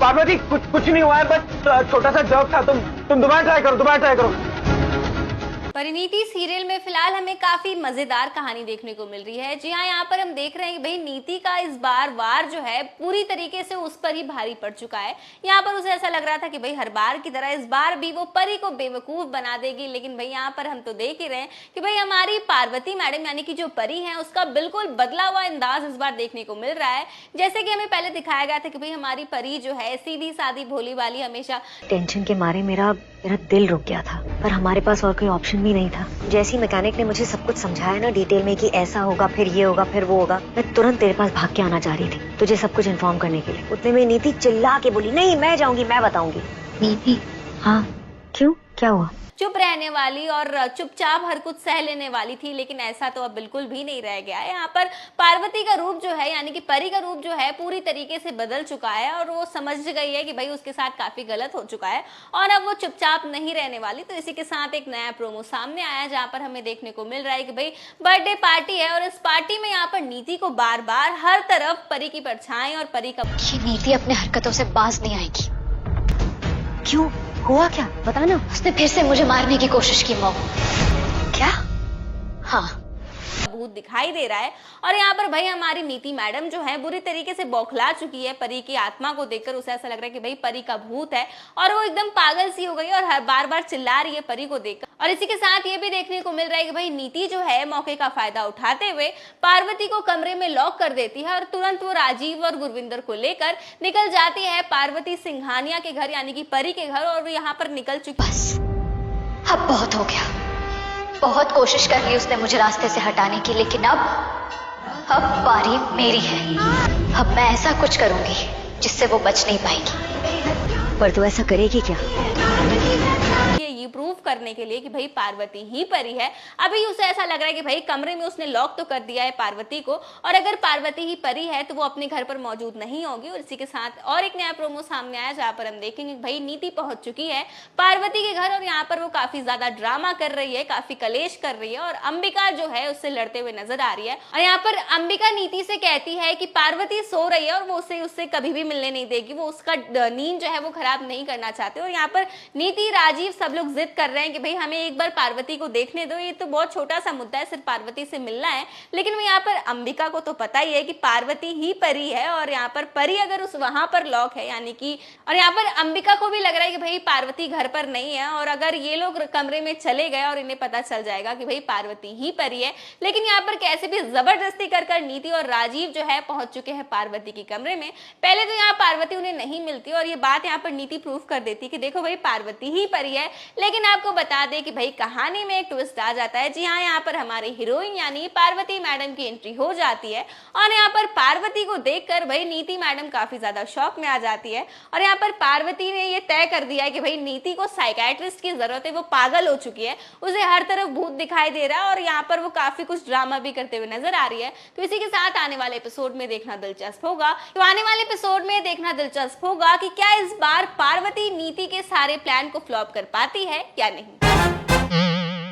पार्वती, कुछ नहीं हुआ है, बस छोटा सा जर्क था। तुम दोबारा ट्राई करो। परिणीति सीरियल में फिलहाल हमें काफी मजेदार कहानी देखने को मिल रही है। जी हाँ, यहाँ पर हम देख रहे हैं कि भाई नीति का इस बार वार जो है पूरी तरीके से उस पर ही भारी पड़ चुका है। यहाँ पर उसे ऐसा लग रहा था कि भाई हर बार की तरह इस बार भी वो परी को बेवकूफ बना देगी, लेकिन भाई यहाँ पर हम तो देख ही रहे हैं कि भाई हमारी पार्वती मैडम यानी कि जो परी है उसका बिल्कुल बदला हुआ अंदाज इस बार देखने को मिल रहा है। जैसे कि हमें पहले दिखाया गया था कि भाई हमारी परी जो है सीधी सादी भोली वाली, हमेशा टेंशन के मारे मेरा दिल रुक गया था, पर हमारे पास और कोई ऑप्शन भी नहीं था। जैसे मैकेनिक ने मुझे सब कुछ समझाया ना डिटेल में कि ऐसा होगा, फिर ये होगा, फिर वो होगा, मैं तुरंत तेरे पास भाग के आना चाह रही थी तुझे सब कुछ इन्फॉर्म करने के लिए। उतने में नीति चिल्ला के बोली, नहीं मैं जाऊंगी, मैं बताऊंगी। नीति, हाँ क्यों, क्या हुआ? चुप रहने वाली और चुपचाप हर कुछ सह लेने वाली थी, लेकिन ऐसा तो अब बिल्कुल भी नहीं रह गया है। यहाँ पर पार्वती का रूप जो है यानी कि परी का रूप जो है पूरी तरीके से बदल चुका है और वो समझ गई है कि भाई उसके साथ काफी गलत हो चुका है और अब वो चुपचाप नहीं रहने वाली। तो इसी के साथ एक नया प्रोमो सामने आया जहाँ पर हमें देखने को मिल रहा है कि भाई बर्थडे पार्टी है और इस पार्टी में यहाँ पर नीति को बार बार हर तरफ परी की परछाई और परी का नीति अपने हरकतों से बाज नहीं आएगी। क्यों, हुआ क्या, बता ना। उसने फिर से मुझे मारने की कोशिश की मॉम। क्या? हाँ, भूत दिखाई दे रहा है और यहाँ पर भाई हमारी नीति मैडम जो है बुरी तरीके से बौखला चुकी है। परी की आत्मा को देखकर उसे ऐसा लग रहा है कि भाई परी का भूत है और वो एकदम पागल सी हो गई और हर बार बार चिल्ला रही है परी को देखकर। और इसी के साथ ये भी देखने को मिल रहा है कि भाई नीति जो है मौके का फायदा उठाते हुए पार्वती को कमरे में लॉक कर देती है और तुरंत वो राजीव और गुरविंदर को लेकर निकल जाती है पार्वती सिंघानिया के घर यानी कि परी के घर और वो यहाँ पर निकल चुकी। बस अब बहुत हो गया, बहुत कोशिश कर ली उसने मुझे रास्ते से हटाने की, लेकिन अब बारी मेरी है। अब मैं ऐसा कुछ करूंगी जिससे वो बच नहीं पाएगी। पर तू ऐसा करेगी क्या? ये प्रूव करने के लिए कि भाई पार्वती ही परी है। अभी उसे ऐसा लग रहा है कि भाई कमरे में उसने लॉक तो कर दिया है पार्वती को और अगर पार्वती ही परी है तो वो अपने घर पर मौजूद नहीं होगी। और इसी के साथ और एक नया प्रोमो सामने आया जहाँ पर हम देखेंगे कि भाई नीति पहुंच चुकी है पार्वती के घर और यहाँ पर वो काफी ज्यादा ड्रामा कर रही है, काफी कलेश कर रही है और अंबिका जो है उससे लड़ते हुए नजर आ रही है। और यहाँ पर अंबिका नीति से कहती है कि पार्वती सो रही है और वो उससे कभी भी मिलने नहीं देगी, वो उसका नींद जो है वो खराब नहीं करना चाहते। और यहाँ पर नीति राजीव सब लोग जिद कर रहे हैं कि भाई हमें एक बार पार्वती को देखने दो, ये तो बहुत छोटा सा मुद्दा है, सिर्फ पार्वती से मिलना है। लेकिन यहाँ पर अंबिका को तो पता ही है कि पार्वती ही परी है और यहाँ पर परी अगर उस वहां पर लॉक है यानी कि, और यहाँ पर अंबिका को भी लग रहा है कि भाई पार्वती घर पर नहीं है और अगर ये लोग कमरे में चले गए और इन्हें पता चल जाएगा कि भाई पार्वती ही परी है। लेकिन यहाँ पर कैसे भी जबरदस्ती कर नीति और राजीव जो है पहुंच चुके हैं पार्वती के कमरे में। पहले तो यहाँ पार्वती उन्हें नहीं मिलती और ये बात यहाँ पर नीति प्रूफ कर देती कि देखो भाई पार्वती ही परी है। लेकिन आपको बता दें कि भाई कहानी में एक ट्विस्ट आ जाता है। जी हाँ, यहाँ पर हमारी हीरोइन यानी पार्वती मैडम की एंट्री हो जाती है और यहाँ पर पार्वती को देखकर भाई नीति मैडम काफी ज्यादा शॉक में आ जाती है और यहाँ पर पार्वती ने ये तय कर दिया है कि भाई नीति को साइकियाट्रिस्ट की जरूरत है, वो पागल हो चुकी है, उसे हर तरफ भूत दिखाई दे रहा है और यहाँ पर वो काफी कुछ ड्रामा भी करते हुए नजर आ रही है। तो इसी के साथ आने वाले एपिसोड में देखना दिलचस्प होगा कि क्या इस बार पार्वती नीति के सारे प्लान को फ्लॉप कर पाती है या नहीं।